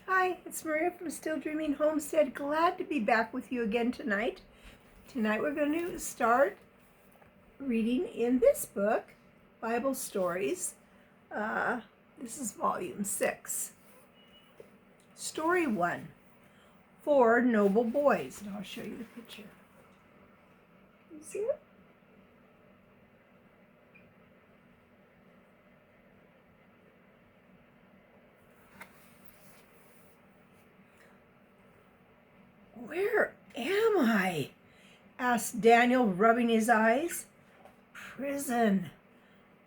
Hi, it's Maria from Still Dreaming Homestead. Glad to be back with you again tonight. Tonight we're going to start reading in this book, Bible Stories. This is volume 6. Story 1, 4 Noble Boys. And I'll show you the picture. Can you see it? Where am I? Asked Daniel, rubbing his eyes. Prison,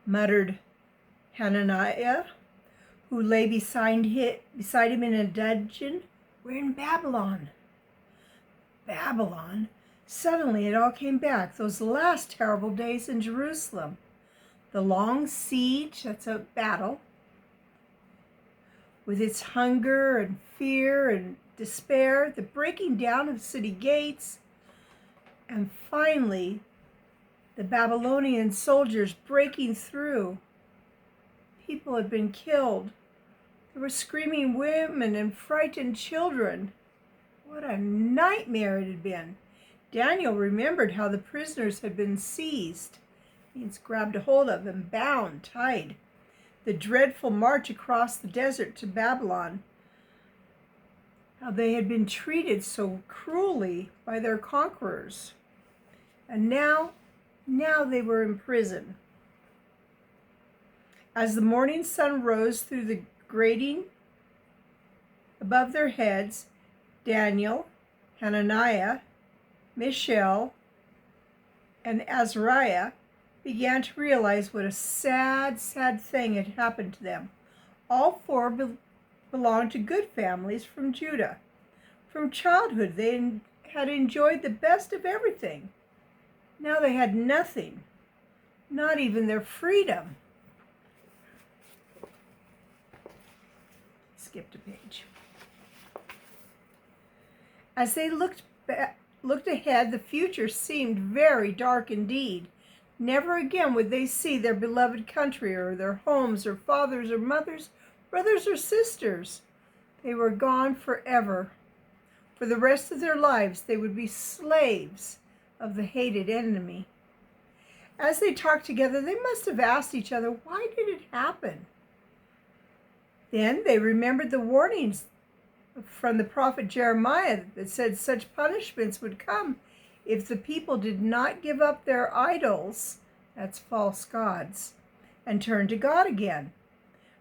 muttered Hananiah, who lay beside him in a dungeon. We're in Babylon. Babylon? Suddenly it all came back, those last terrible days in Jerusalem. The long siege, that's a battle, with its hunger and fear and despair, the breaking down of city gates, and finally the Babylonian soldiers breaking through. People had been killed. There were screaming women and frightened children. What a nightmare it had been. Daniel remembered how the prisoners had been seized, means grabbed a hold of and bound tight. The dreadful march across the desert to Babylon, how they had been treated so cruelly by their conquerors. And now they were in prison. As the morning sun rose through the grating above their heads, Daniel, Hananiah, Mishael, and Azariah began to realize what a sad thing had happened to them. All four belonged to good families from Judah. From childhood, they had enjoyed the best of everything. Now they had nothing, not even their freedom. Skipped a page. As they looked ahead, the future seemed very dark indeed. Never again would they see their beloved country or their homes or fathers or mothers, brothers or sisters. They were gone forever. For the rest of their lives, they would be slaves of the hated enemy. As they talked together, they must have asked each other, why did it happen? Then they remembered the warnings from the prophet Jeremiah that said such punishments would come if the people did not give up their idols, that's false gods, and turn to God again.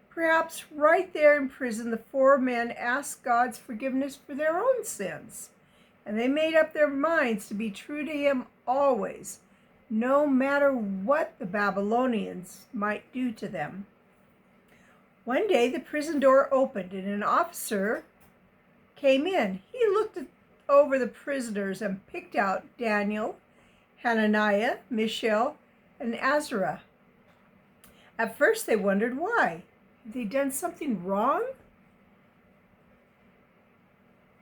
Perhaps right there in prison, the four men asked God's forgiveness for their own sins, and they made up their minds to be true to him always, no matter what the Babylonians might do to them. One day the prison door opened and an officer came in. He looked over the prisoners and picked out Daniel, Hananiah, Mishael, and Azariah. At first they wondered why. Had they done something wrong?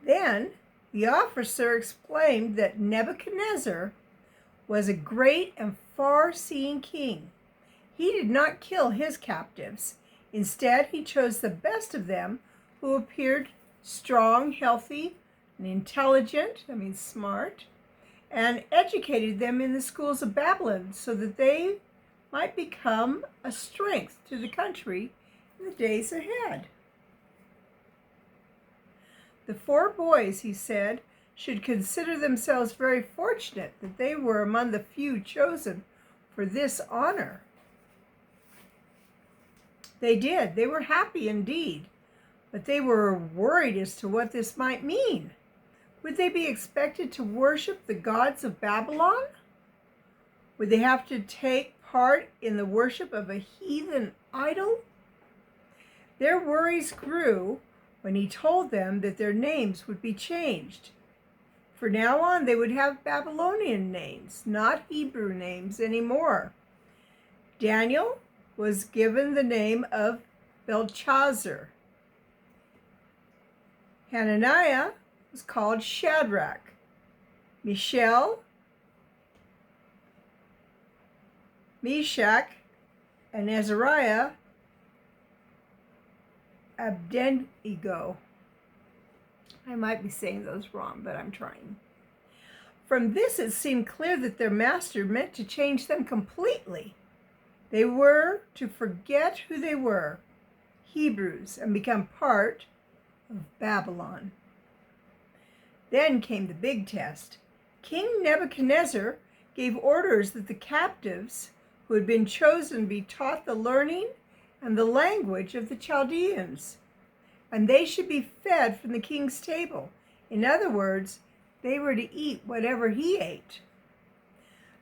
Then the officer explained that Nebuchadnezzar was a great and far-seeing king. He did not kill his captives. Instead, he chose the best of them who appeared strong, healthy, and intelligent, smart, and educated them in the schools of Babylon so that they might become a strength to the country in the days ahead. The four boys, he said, should consider themselves very fortunate that they were among the few chosen for this honor. They did. They were happy indeed, but they were worried as to what this might mean. Would they be expected to worship the gods of Babylon? Would they have to take part in the worship of a heathen idol? Their worries grew when he told them that their names would be changed. From now on, they would have Babylonian names, not Hebrew names anymore. Daniel was given the name of Belshazzar. Hananiah was called Shadrach. Mishael, Meshach, and Azariah, Abednego. I might be saying those wrong, but I'm trying. From this, it seemed clear that their master meant to change them completely. They were to forget who they were, Hebrews, and become part of Babylon. Then came the big test. King Nebuchadnezzar gave orders that the captives who had been chosen be taught the learning and the language of the Chaldeans, and they should be fed from the king's table. In other words, they were to eat whatever he ate.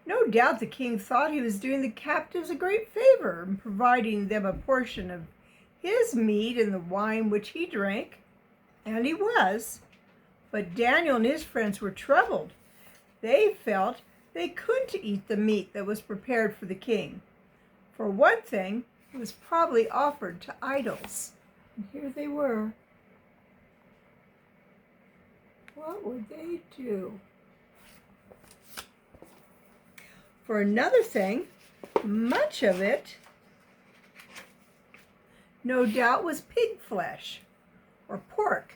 No doubt the king thought he was doing the captives a great favor in providing them a portion of his meat and the wine which he drank, and he was. But Daniel and his friends were troubled. They felt they couldn't eat the meat that was prepared for the king. For one thing, it was probably offered to idols. And here they were. What would they do? For another thing, much of it, no doubt, was pig flesh or pork,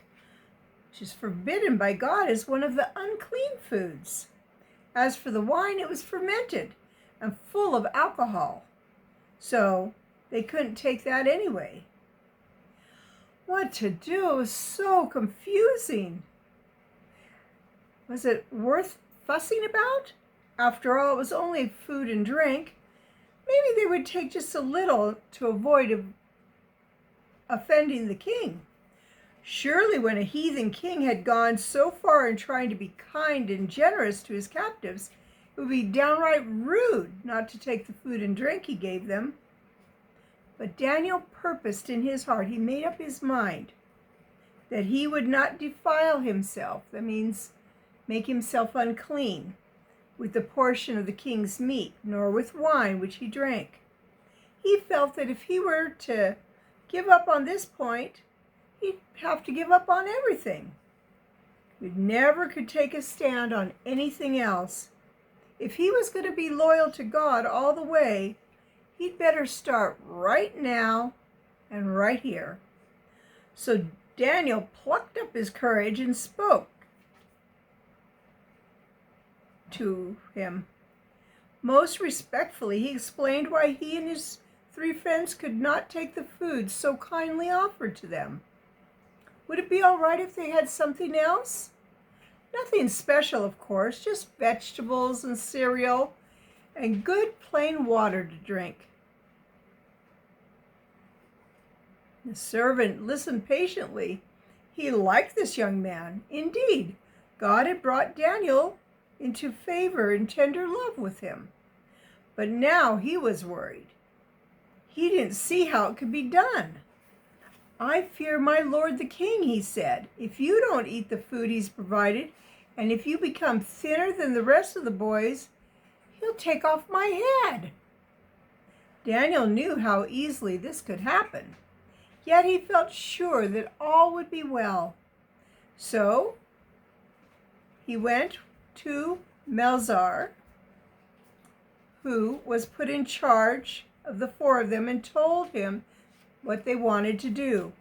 which is forbidden by God as one of the unclean foods. As for the wine, it was fermented and full of alcohol, so they couldn't take that anyway. What to do? It was so confusing. Was it worth fussing about? After all, it was only food and drink. Maybe they would take just a little to avoid offending the king. Surely when a heathen king had gone so far in trying to be kind and generous to his captives, it would be downright rude not to take the food and drink he gave them. But Daniel purposed in his heart, he made up his mind, that he would not defile himself, that means make himself unclean, with the portion of the king's meat, nor with wine which he drank. He felt that if he were to give up on this point, he'd have to give up on everything. He never could take a stand on anything else. If he was going to be loyal to God all the way, he'd better start right now and right here. So Daniel plucked up his courage and spoke to him. Most respectfully, he explained why he and his 3 friends could not take the food so kindly offered to them. Would it be all right if they had something else? Nothing special, of course, just vegetables and cereal and good plain water to drink. The servant listened patiently. He liked this young man. Indeed, God had brought Daniel into favor and tender love with him. But now he was worried. He didn't see how it could be done. I fear my lord the king, he said. If you don't eat the food he's provided, and if you become thinner than the rest of the boys, he'll take off my head. Daniel knew how easily this could happen, yet he felt sure that all would be well. So he went to Melzar, who was put in charge of the 4 of them, and told him what they wanted to do.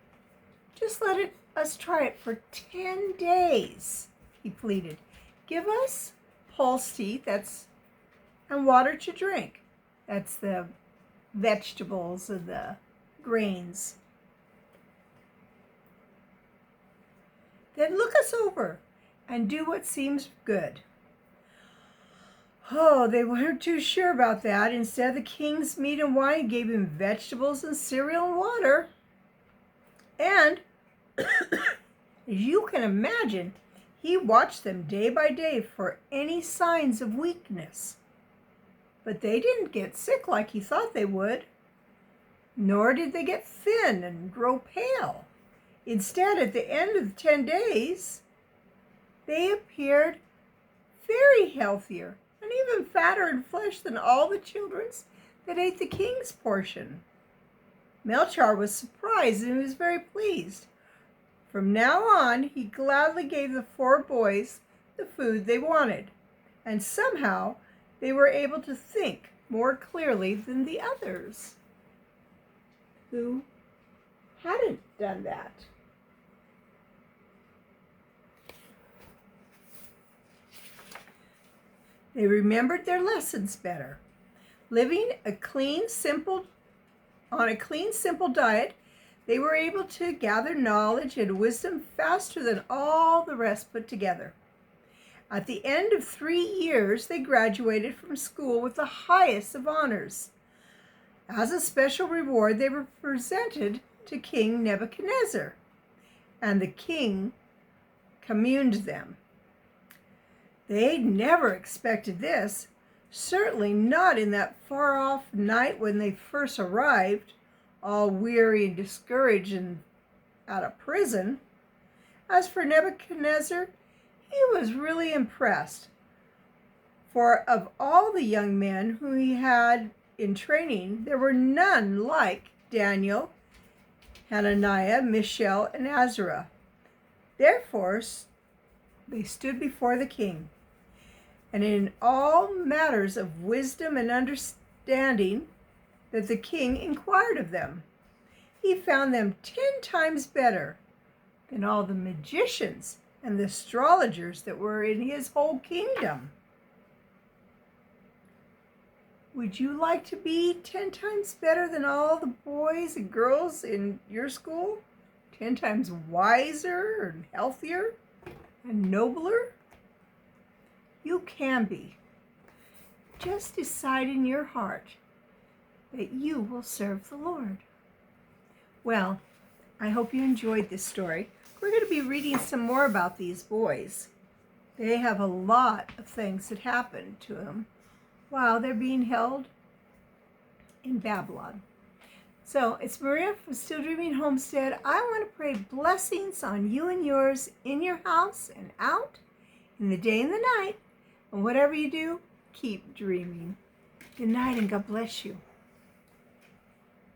Just let us try it for 10 days, he pleaded. Give us pulse teeth, and water to drink. That's the vegetables and the grains. Then look us over and do what seems good. Oh, they weren't too sure about that. Instead of the king's meat and wine, he gave him vegetables and cereal and water. And, as you can imagine, he watched them day by day for any signs of weakness. But they didn't get sick like he thought they would, nor did they get thin and grow pale. Instead, at the end of the 10 days, they appeared very healthier and even fatter in flesh than all the children that ate the king's portion. Melchizedek was surprised and he was very pleased. From now on, he gladly gave the 4 boys the food they wanted, and somehow they were able to think more clearly than the others who hadn't done that. They remembered their lessons better. Living on a clean, simple diet, they were able to gather knowledge and wisdom faster than all the rest put together. At the end of 3 years, they graduated from school with the highest of honors. As a special reward, they were presented to King Nebuchadnezzar, and the king communed them. They never expected this, certainly not in that far-off night when they first arrived, all weary and discouraged and out of prison. As for Nebuchadnezzar, he was really impressed, for of all the young men who he had in training, there were none like Daniel, Hananiah, Mishael, and Azariah. Therefore, they stood before the king, and in all matters of wisdom and understanding that the king inquired of them, he found them 10 times better than all the magicians and the astrologers that were in his whole kingdom. Would you like to be 10 times better than all the boys and girls in your school? 10 times wiser and healthier and nobler? You can be. Just decide in your heart that you will serve the Lord. Well, I hope you enjoyed this story. We're going to be reading some more about these boys. They have a lot of things that happened to them while they're being held in Babylon. So it's Maria from Still Dreaming Homestead. I want to pray blessings on you and yours in your house and out, in the day and the night. And whatever you do, keep dreaming. Good night and God bless you.